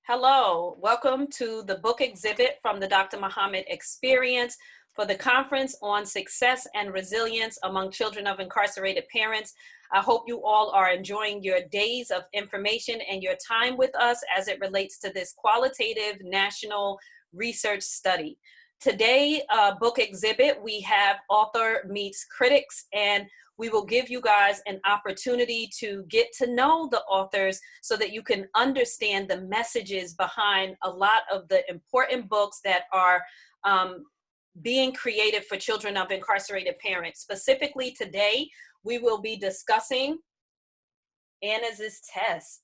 Hello, welcome to the book exhibit from the Dr. Muhammad Experience for the Conference on Success and Resilience Among Children of Incarcerated Parents. I hope you all are enjoying your days of information and your time with us as it relates to this qualitative national research study. Today, book exhibit, we have author meets critics, and we will give you guys an opportunity to get to know the authors so that you can understand the messages behind a lot of the important books that are being created for children of incarcerated parents. Specifically today, we will be discussing Anna's test.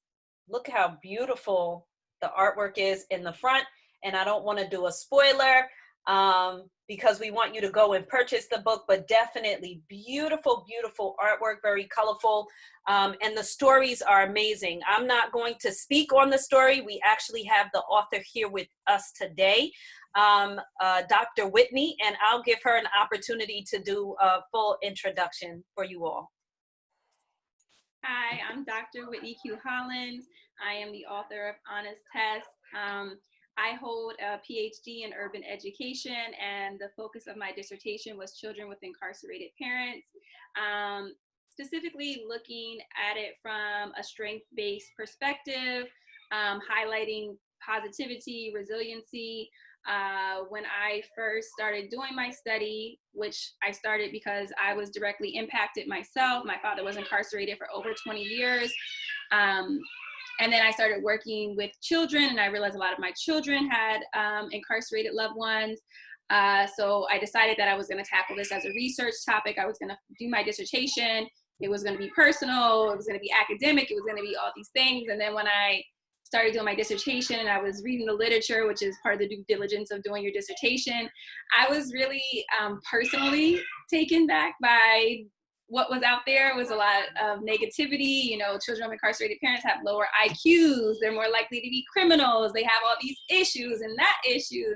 Look how beautiful the artwork is in the front, and I don't want to do a spoiler because we want you to go and purchase the book, but definitely beautiful, beautiful artwork, very colorful, and the stories are amazing. I'm not going to speak on the story. We actually have the author here with us today, Dr. Whitney, and I'll give her an opportunity to do a full introduction for you all. Hi, I'm Dr. Whitney Q. Hollins. I am the author of Anna's Test. I hold a PhD in urban education, and the focus of my dissertation was children with incarcerated parents, specifically looking at it from a strength-based perspective, highlighting positivity, resiliency. When I first started doing my study, which I started because I was directly impacted myself. My father was incarcerated for over 20 years. And then I started working with children, and I realized a lot of my children had incarcerated loved ones. So I decided that I was going to tackle this as a research topic. I was going to do my dissertation. It was going to be personal. It was going to be academic. It was going to be all these things. And then when I started doing my dissertation and I was reading the literature, which is part of the due diligence of doing your dissertation, I was really personally taken back by what was out there. It was a lot of negativity. You know, children of incarcerated parents have lower IQs. They're more likely to be criminals. They have all these issues and that issue.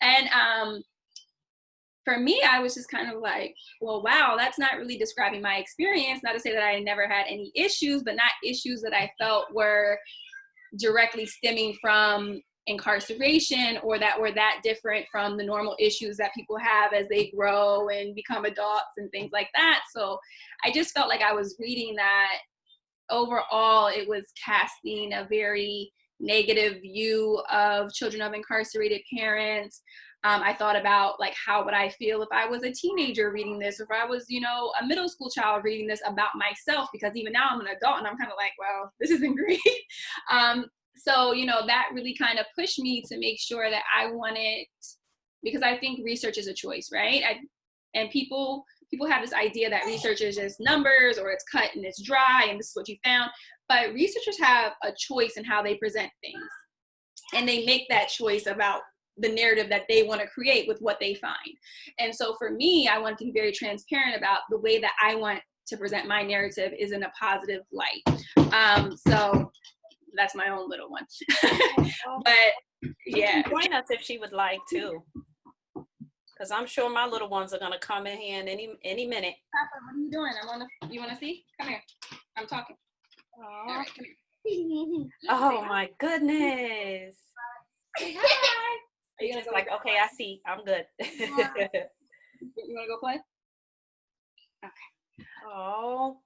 And for me, I was just kind of like, well, wow, that's not really describing my experience. Not to say that I never had any issues, but not issues that I felt were directly stemming from incarceration or that were that different from the normal issues that people have as they grow and become adults and things like that. So I just felt like I was reading that overall it was casting a very negative view of children of incarcerated parents. I thought about like, how would I feel if I was a teenager reading this, or if I was, you know, a middle school child reading this about myself, because even now I'm an adult and I'm kind of like, well, this isn't great. So, you know, that really kind of pushed me to make sure that I wanted, because I think research is a choice, right? And people have this idea that research is just numbers, or it's cut and it's dry and this is what you found. But researchers have a choice in how they present things. And they make that choice about the narrative that they want to create with what they find. And so for me, I want to be very transparent about the way that I want to present my narrative is in a positive light. So that's my own little one. But yeah. She can join us if she would like to, because I'm sure my little ones are going to come in here in any minute. Papa, what are you doing? You want to see? Come here. I'm talking. All right, come here. Oh my goodness. Hi. Are you just like, okay, I see, I'm good. You want to go play? Okay. Oh.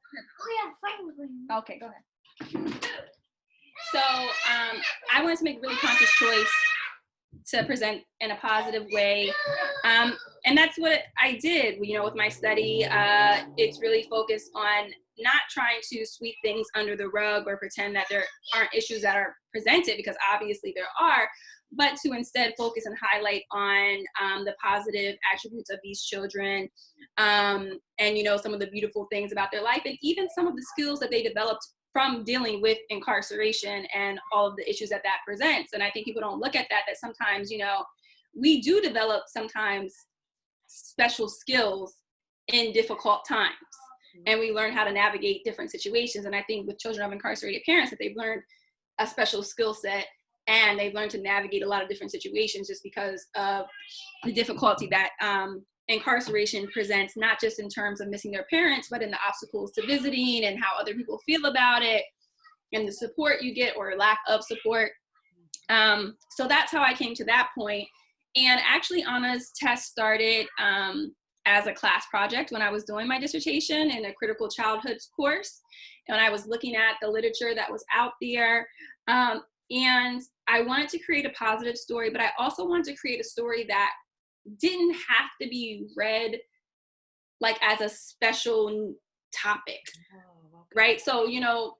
Okay, go ahead. So I wanted to make a really conscious choice to present in a positive way. And that's what I did, you know, with my study. It's really focused on not trying to sweep things under the rug or pretend that there aren't issues that are presented, because obviously there are, but to instead focus and highlight on the positive attributes of these children, and, you know, some of the beautiful things about their life, and even some of the skills that they developed from dealing with incarceration and all of the issues that that presents. And I think people don't look at that sometimes, you know, we do develop sometimes special skills in difficult times, and we learn how to navigate different situations. And I think with children of incarcerated parents, that they've learned a special skill set, and they've learned to navigate a lot of different situations just because of the difficulty that incarceration presents, not just in terms of missing their parents, but in the obstacles to visiting and how other people feel about it and the support you get or lack of support. So that's how I came to that point. And actually, Anna's test started as a class project when I was doing my dissertation in a critical childhoods course. And I was looking at the literature that was out there. And I wanted to create a positive story, but I also wanted to create a story that didn't have to be read like as a special topic, right? So, you know,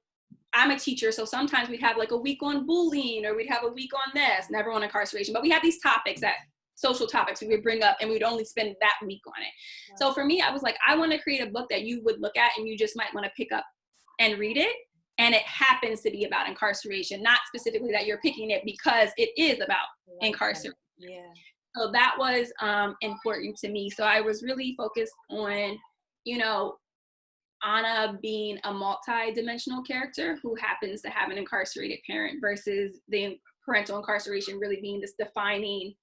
I'm a teacher, so sometimes we'd have like a week on bullying, or we'd have a week on this, never on incarceration, but we had these topics, that social topics we would bring up, and we'd only spend that week on it. Wow. So for me, I was like, I want to create a book that you would look at and you just might want to pick up and read it. And it happens to be about incarceration, not specifically that you're picking it because it is about incarceration. Yeah. So that was important to me. So I was really focused on, you know, Anna being a multi-dimensional character who happens to have an incarcerated parent, versus the parental incarceration really being this defining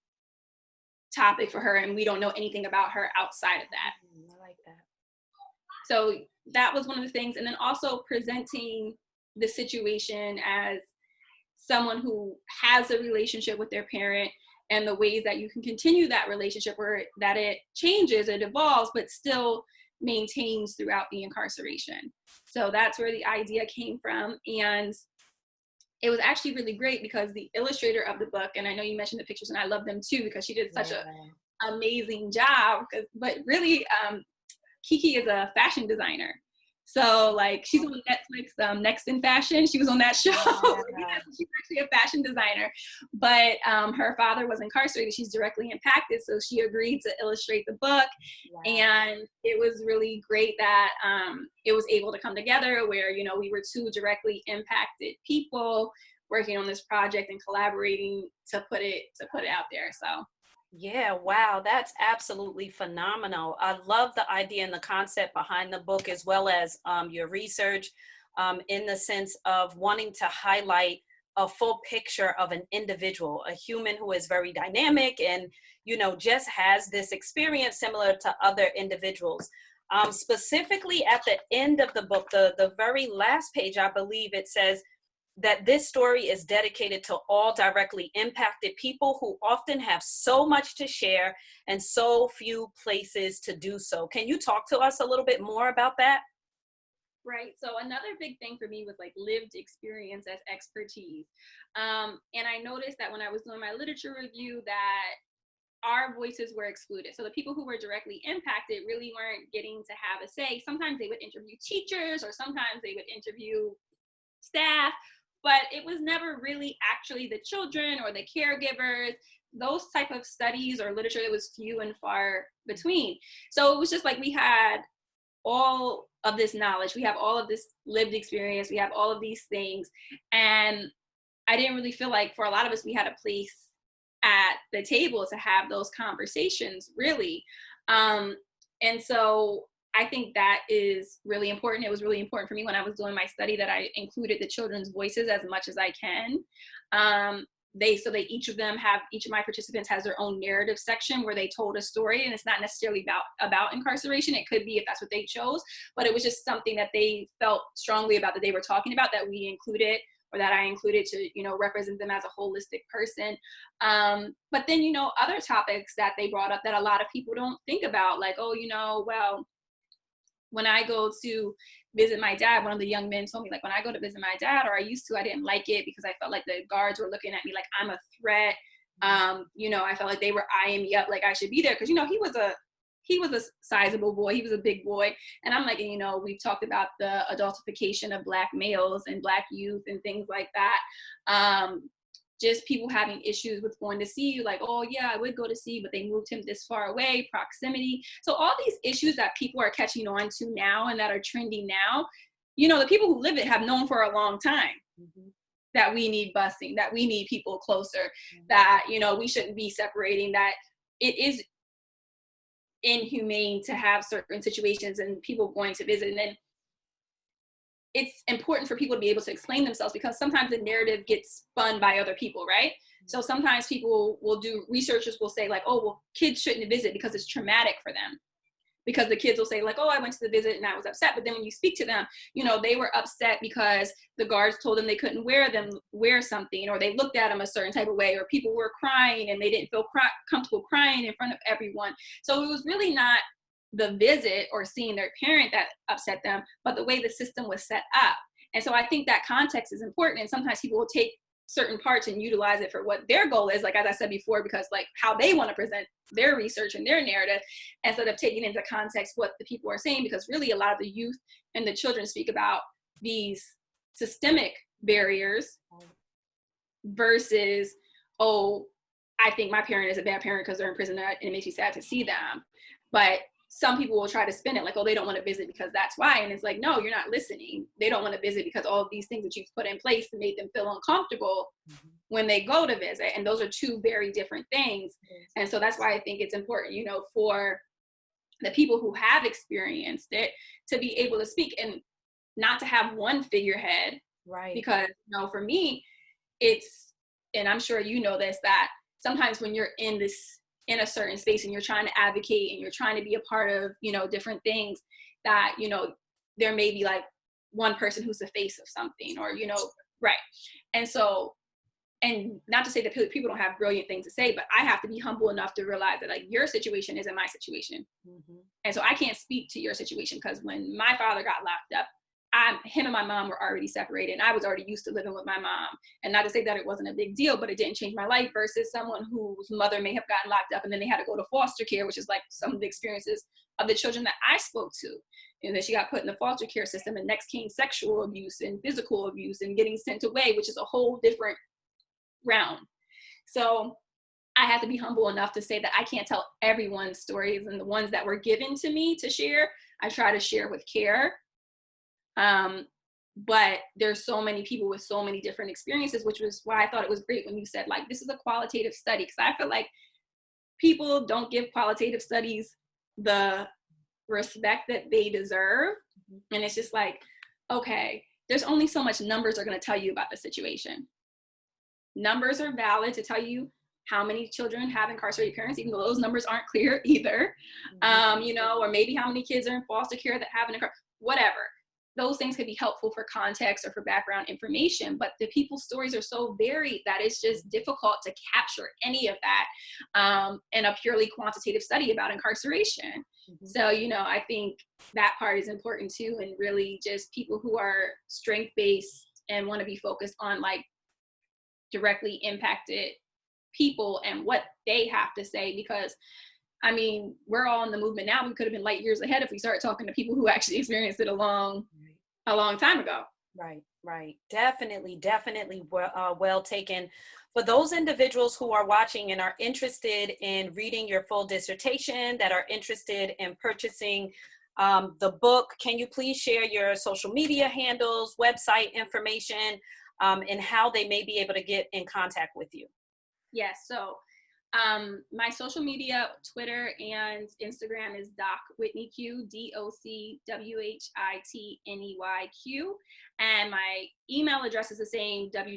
topic for her, and we don't know anything about her outside of that. I like that. So that was one of the things. And then also presenting the situation as someone who has a relationship with their parent, and the ways that you can continue that relationship, or that it changes, it evolves, but still maintains throughout the incarceration. So that's where the idea came from. And it was actually really great because the illustrator of the book, and I know you mentioned the pictures and I love them too, because she did such an amazing job. But really, Kiki is a fashion designer. So like, she's on Netflix, Next in Fashion. She was on that show. She's actually a fashion designer, but her father was incarcerated. She's directly impacted. So she agreed to illustrate the book. Wow. And it was really great that it was able to come together where, you know, we were two directly impacted people working on this project and collaborating to put it out there. So. Yeah, wow, that's absolutely phenomenal. I love the idea and the concept behind the book, as well as your research, in the sense of wanting to highlight a full picture of an individual, a human who is very dynamic and, you know, just has this experience similar to other individuals. Specifically at the end of the book, the very last page, I believe it says that this story is dedicated to all directly impacted people who often have so much to share and so few places to do so. Can you talk to us a little bit more about that? Right. So another big thing for me was like lived experience as expertise. And I noticed that when I was doing my literature review that our voices were excluded. So the people who were directly impacted really weren't getting to have a say. Sometimes they would interview teachers, or sometimes they would interview staff, but it was never really actually the children or the caregivers. Those type of studies or literature, it was few and far between. So it was just like, we had all of this knowledge, we have all of this lived experience, we have all of these things, and I didn't really feel like for a lot of us we had a place at the table to have those conversations, really. And so I think that is really important. It was really important for me when I was doing my study that I included the children's voices as much as I can. Each of my participants has their own narrative section where they told a story, and it's not necessarily about incarceration. It could be if that's what they chose, but it was just something that they felt strongly about, that they were talking about, that we included, or that I included to, you know, represent them as a holistic person. But then, you know, other topics that they brought up that a lot of people don't think about, like, oh, you know, well, when I go to visit my dad, one of the young men told me, like, when I go to visit my dad, or I used to, I didn't like it because I felt like the guards were looking at me like I'm a threat. You know, I felt like they were eyeing me up like I should be there. Cause, you know, he was a sizable boy. He was a big boy. And I'm like, you know, we've talked about the adultification of Black males and Black youth and things like that. Just people having issues with going to see you, like, oh yeah, I would go to see, but they moved him this far away, proximity. So all these issues that people are catching on to now and that are trending now, you know, the people who live it have known for a long time that we need busing, that we need people closer, that, you know, we shouldn't be separating, that it is inhumane to have certain situations and people going to visit. And then it's important for people to be able to explain themselves, because sometimes the narrative gets spun by other people, right? So sometimes people will researchers will say like, oh, well, kids shouldn't visit because it's traumatic for them. because the kids will say like, oh, I went to the visit and I was upset. But then when you speak to them, you know, they were upset because the guards told them they couldn't wear something, or they looked at them a certain type of way, or people were crying and they didn't feel comfortable crying in front of everyone. So it was really not the visit or seeing their parent that upset them, but the way the system was set up. And so I think that context is important. And sometimes people will take certain parts and utilize it for what their goal is, like as I said before, because like how they want to present their research and their narrative, instead of taking into context what the people are saying. Because really a lot of the youth and the children speak about these systemic barriers versus, oh, I think my parent is a bad parent because they're in prison and it makes me sad to see them. But some people will try to spin it like, oh, they don't want to visit because that's why. And it's like, no, you're not listening. They don't want to visit because all of these things that you've put in place made them feel uncomfortable when they go to visit. And those are two very different things. And so that's why I think it's important, you know, for the people who have experienced it to be able to speak and not to have one figurehead. Right. Because, you know, for me, it's, and I'm sure you know this, that sometimes when you're in a certain space and you're trying to advocate and you're trying to be a part of, you know, different things, that, you know, there may be like one person who's the face of something, or, you know, right. And so, and not to say that people don't have brilliant things to say, but I have to be humble enough to realize that like your situation isn't my situation. And so I can't speak to your situation, because when my father got locked up, him and my mom were already separated, and I was already used to living with my mom. And not to say that it wasn't a big deal, but it didn't change my life, versus someone whose mother may have gotten locked up and then they had to go to foster care, which is like some of the experiences of the children that I spoke to. And then she got put in the foster care system, and next came sexual abuse and physical abuse and getting sent away, which is a whole different realm. So I have to be humble enough to say that I can't tell everyone's stories, and the ones that were given to me to share, I try to share with care. But there's so many people with so many different experiences, which was why I thought it was great when you said like, this is a qualitative study, because I feel like people don't give qualitative studies the respect that they deserve. And it's just like, okay, there's only so much numbers are going to tell you about the situation. Numbers are valid to tell you how many children have incarcerated parents, even though those numbers aren't clear either. You know, or maybe how many kids are in foster care that have whatever. Those things could be helpful for context or for background information, but the people's stories are so varied that it's just difficult to capture any of that in a purely quantitative study about incarceration. So, you know, I think that part is important too, and really just people who are strength-based and want to be focused on like directly impacted people and what they have to say, because I mean, we're all in the movement now. We could have been light years ahead if we started talking to people who actually experienced it a long time ago. Right. Definitely well taken. For those individuals who are watching and are interested in reading your full dissertation, that are interested in purchasing the book, can you please share your social media handles, website information, and how they may be able to get in contact with you? Yes. So my social media, Twitter and Instagram is Doc Whitney Q, DocWhitneyQ. And my email address is the same, that's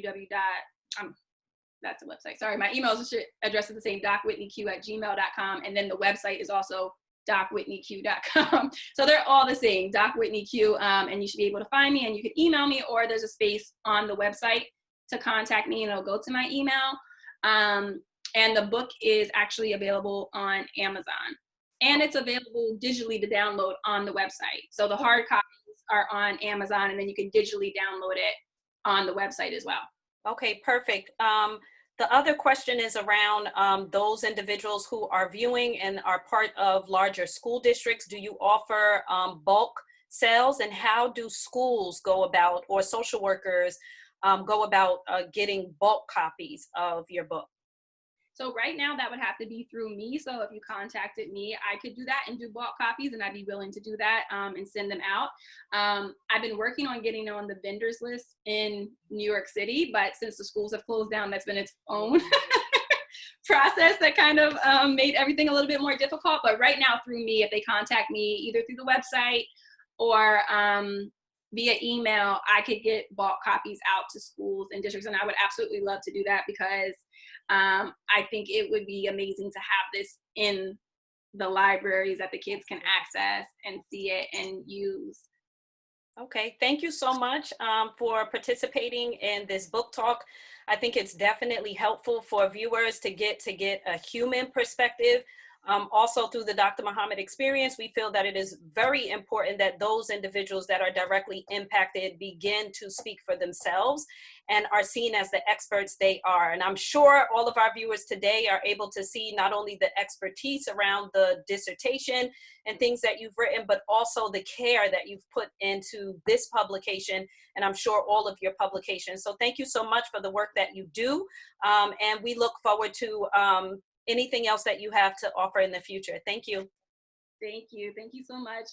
the website. Sorry, my email address is the same, docwhitneyq@gmail.com. And then the website is also docwhitneyq.com. So they're all the same, Doc Whitney Q. And you should be able to find me, and you can email me, or there's a space on the website to contact me, and it'll go to my email. And the book is actually available on Amazon, and it's available digitally to download on the website. So the hard copies are on Amazon, and then you can digitally download it on the website as well. Okay, perfect. The other question is around those individuals who are viewing and are part of larger school districts. Do you offer bulk sales, and how do schools go about, or social workers go about getting bulk copies of your book? So right now that would have to be through me. So if you contacted me, I could do that and do bulk copies, and I'd be willing to do that and send them out. I've been working on getting on the vendors list in New York City, but since the schools have closed down, that's been its own process that kind of made everything a little bit more difficult. But right now through me, if they contact me either through the website or via email, I could get bulk copies out to schools and districts. And I would absolutely love to do that, because I think it would be amazing to have this in the libraries that the kids can access and see it and use. Okay, thank you so much for participating in this book talk. I think it's definitely helpful for viewers to get a human perspective. Also, through the Dr. Muhammad experience, we feel that it is very important that those individuals that are directly impacted begin to speak for themselves and are seen as the experts they are. And I'm sure all of our viewers today are able to see not only the expertise around the dissertation and things that you've written, but also the care that you've put into this publication, and I'm sure all of your publications. So thank you so much for the work that you do, and we look forward to anything else that you have to offer in the future. Thank you. Thank you. Thank you so much.